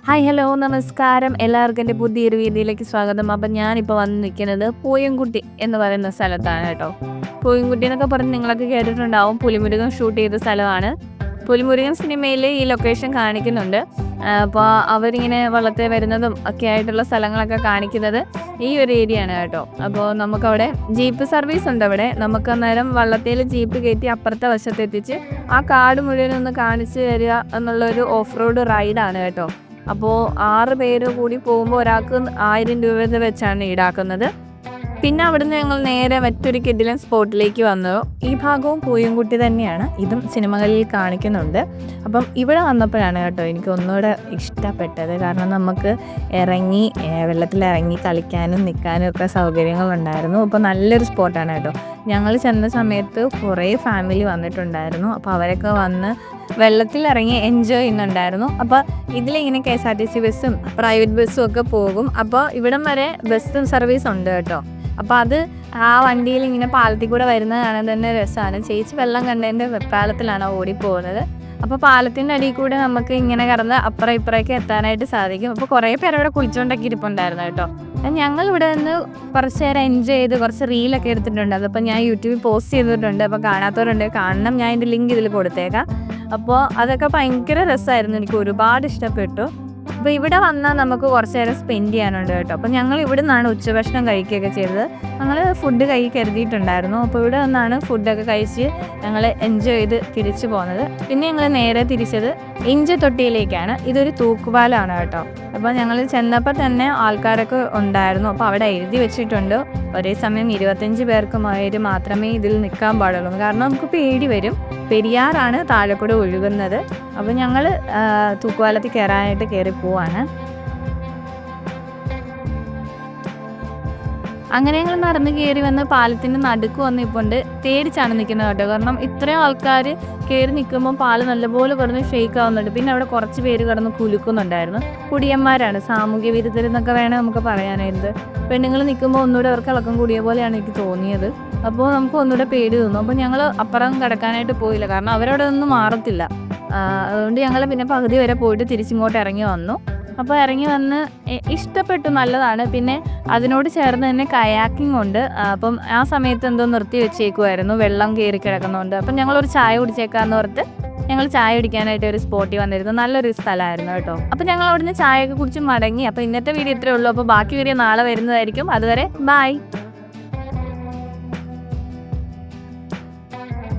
Hi hello നമസ്കാരം എല്ലാവർക്കും എൻ്റെ പുതിയൊരു വീഡിയോയിലേക്ക് സ്വാഗതം. അപ്പം ഞാനിപ്പോൾ വന്ന് നിൽക്കുന്നത് പൂയംകുട്ടി എന്ന് പറയുന്ന സ്ഥലത്താണ് കേട്ടോ. പൂയംകുട്ടി എന്നൊക്കെ പറഞ്ഞ് നിങ്ങളൊക്കെ കേട്ടിട്ടുണ്ടാവും. പുലിമുരുകൻ ഷൂട്ട് ചെയ്ത സ്ഥലമാണ്. പുലിമുരുകൻ സിനിമയിൽ ഈ ലൊക്കേഷൻ കാണിക്കുന്നുണ്ട്. അപ്പോൾ അവരിങ്ങനെ വള്ളത്തെ വരുന്നതും ഒക്കെ ആയിട്ടുള്ള സ്ഥലങ്ങളൊക്കെ കാണിക്കുന്നത് ഈ ഒരു ഏരിയ ആണ് കേട്ടോ. അപ്പോൾ നമുക്കവിടെ ജീപ്പ് സർവീസ് ഉണ്ട്. അവിടെ നമുക്ക് അന്നേരം വള്ളത്തിൽ ജീപ്പ് കയറ്റി അപ്പുറത്തെ വശത്തെത്തിച്ച് ആ കാട് മുഴുവനൊന്ന് കാണിച്ച് തരിക എന്നുള്ളൊരു ഓഫ് റോഡ് റൈഡാണ് കേട്ടോ. അപ്പോൾ 6 പേര് കൂടി പോകുമ്പോൾ ഒരാൾക്ക് 1000 രൂപ വെച്ചാണ് ഈടാക്കുന്നത്. പിന്നെ അവിടുന്ന് ഞങ്ങൾ നേരെ മറ്റൊരു കിടിലൻ സ്പോട്ടിലേക്ക് വന്നു. ഈ ഭാഗവും പൂയംകുട്ടി തന്നെയാണ്. ഇതും സിനിമകളിൽ കാണിക്കുന്നുണ്ട്. അപ്പം ഇവിടെ വന്നപ്പോഴാണ് കേട്ടോ എനിക്ക് ഒന്നുകൂടെ ഇഷ്ടപ്പെട്ടത്. കാരണം നമുക്ക് വെള്ളത്തിലിറങ്ങി കളിക്കാനും നിൽക്കാനും ഒക്കെ സൗകര്യങ്ങളുണ്ടായിരുന്നു. അപ്പോൾ നല്ലൊരു സ്പോട്ടാണ് കേട്ടോ. ഞങ്ങൾ ചെന്ന സമയത്ത് കുറേ ഫാമിലി വന്നിട്ടുണ്ടായിരുന്നു. അപ്പോൾ അവരൊക്കെ വന്ന് വെള്ളത്തിലിറങ്ങി എൻജോയ് ചെയ്യുന്നുണ്ടായിരുന്നു. അപ്പോൾ ഇതിലിങ്ങനെ KSRTC ബസ്സും പ്രൈവറ്റ് ബസ്സും ഒക്കെ പോകും. അപ്പോൾ ഇവിടം വരെ ബസ് സർവീസ് ഉണ്ട് കേട്ടോ. അപ്പോൾ അത് ആ വണ്ടിയിൽ ഇങ്ങനെ പാലത്തിൽ കൂടെ വരുന്നത് കാണാൻ തന്നെ രസമാണ്. ചേച്ചി വെള്ളം കണ്ടതിൻ്റെ വെപ്പാലത്തിലാണ് ഓടിപ്പോകുന്നത്. അപ്പോൾ പാലത്തിൻ്റെ അടിയിൽ കൂടെ നമുക്ക് ഇങ്ങനെ കടന്ന് അപ്പുറം ഇപ്പുറമൊക്കെ എത്താനായിട്ട് സാധിക്കും. അപ്പോൾ കുറേ പേര് അവിടെ കുളിച്ചുകൊണ്ടൊക്കെ ഇരിപ്പുണ്ടായിരുന്നു കേട്ടോ. ഞങ്ങൾ ഇവിടെ നിന്ന് കുറച്ച് നേരം എൻജോയ് ചെയ്ത് കുറച്ച് റീലൊക്കെ എടുത്തിട്ടുണ്ട്. അതപ്പോൾ ഞാൻ യൂട്യൂബിൽ പോസ്റ്റ് ചെയ്തിട്ടുണ്ട്. അപ്പോൾ കാണാത്തവരുണ്ട് കാണണം. ഞാൻ ഇതിൻ്റെ ലിങ്ക് ഇതിൽ കൊടുത്തേക്കാം. അപ്പോൾ അതൊക്കെ ഭയങ്കര രസമായിരുന്നു. എനിക്ക് ഒരുപാട് ഇഷ്ടപ്പെട്ടു. അപ്പോൾ ഇവിടെ വന്നാൽ നമുക്ക് കുറച്ച് നേരം സ്പെൻഡ് ചെയ്യാനുണ്ട് കേട്ടോ. അപ്പോൾ ഞങ്ങൾ ഇവിടെ നിന്നാണ് ഉച്ചഭക്ഷണം കഴിക്കുകയൊക്കെ ചെയ്തത്. ഞങ്ങൾ ഫുഡ് കരുതിയിട്ടുണ്ടായിരുന്നു. അപ്പോൾ ഇവിടെ നിന്നാണ് ഫുഡൊക്കെ കഴിച്ച് ഞങ്ങൾ എൻജോയ് ചെയ്ത് തിരിച്ചു പോകുന്നത്. പിന്നെ ഞങ്ങൾ നേരെ തിരിച്ചത് ഇഞ്ചത്തൊട്ടിയിലേക്കാണ്. ഇതൊരു തൂക്കുപാലമാണ് കേട്ടോ. അപ്പോൾ ഞങ്ങൾ ചെന്നപ്പോൾ തന്നെ ആൾക്കാരൊക്കെ ഉണ്ടായിരുന്നു. അപ്പോൾ അവിടെ എഴുതി വെച്ചിട്ടുണ്ട് ഒരേ സമയം 25 പേർക്ക് മാത്രമേ ഇതിൽ നിൽക്കാൻ പാടുള്ളൂ. കാരണം നമുക്ക് പേടി വരും. പെരിയാറാണ് താഴെക്കൂടെ ഒഴുകുന്നത്. അപ്പോൾ ഞങ്ങൾ തൂക്കുപാലത്തിൽ കയറി പോവാണ്. അങ്ങനെ ഞങ്ങൾ നടന്ന് കയറി വന്ന് പാലത്തിൻ്റെ നടുക്ക് വന്ന് ഇപ്പോണ്ട് പേടിച്ചാണ് നിൽക്കുന്നത് കേട്ടോ. കാരണം ഇത്രയും ആൾക്കാർ കയറി നിൽക്കുമ്പോൾ പാല് നല്ലപോലെ കിടന്ന് ഷെയ്ക്ക് ആവുന്നുണ്ട്. പിന്നെ അവിടെ കുറച്ച് പേര് കിടന്ന് കുലുക്കുന്നുണ്ടായിരുന്നു. കുടിയന്മാരാണ്, സാമൂഹ്യ വിരുദ്ധരെന്നൊക്കെ വേണേൽ നമുക്ക് പറയാനായിട്ട്. പെണ്ണുങ്ങൾ നിൽക്കുമ്പോൾ ഒന്നുകൂടെ അവർക്ക് ഇളക്കം കൂടിയ പോലെയാണ് എനിക്ക് തോന്നിയത്. അപ്പോൾ നമുക്ക് ഒന്നുകൂടെ പേടി തോന്നും. അപ്പോൾ ഞങ്ങൾ അപ്പുറം കിടക്കാനായിട്ട് പോയില്ല. കാരണം അവരവിടെ ഒന്നും മാറത്തില്ല. അതുകൊണ്ട് ഞങ്ങൾ പിന്നെ പകുതി വരെ പോയിട്ട് തിരിച്ചിങ്ങോട്ട് ഇറങ്ങി വന്നു. അപ്പോൾ ഇറങ്ങി വന്ന് ഇഷ്ടപ്പെട്ടു, നല്ലതാണ്. പിന്നെ അതിനോട് ചേർന്ന് തന്നെ കയാക്കിംഗ് ഉണ്ട്. അപ്പം ആ സമയത്ത് എന്തോ നിർത്തി വെച്ചേക്കുമായിരുന്നു, വെള്ളം കയറി കിടക്കുന്നതുകൊണ്ട്. അപ്പം ഞങ്ങളൊരു ചായ കുടിച്ചേക്കാന്ന് ഓർത്ത് ഞങ്ങൾ ചായ കുടിക്കാനായിട്ട് ഒരു സ്പോട്ടിൽ വന്നിരുന്നു. നല്ലൊരു സ്ഥലമായിരുന്നു കേട്ടോ. അപ്പം ഞങ്ങൾ അവിടുന്ന് ചായയൊക്കെ കുടിച്ച് മടങ്ങി. അപ്പോൾ ഇന്നത്തെ വീഡിയോ ഇത്രയേ ഉള്ളൂ. അപ്പോൾ ബാക്കി വീഡിയോ നാളെ വരുന്നതായിരിക്കും. അതുവരെ ബൈ.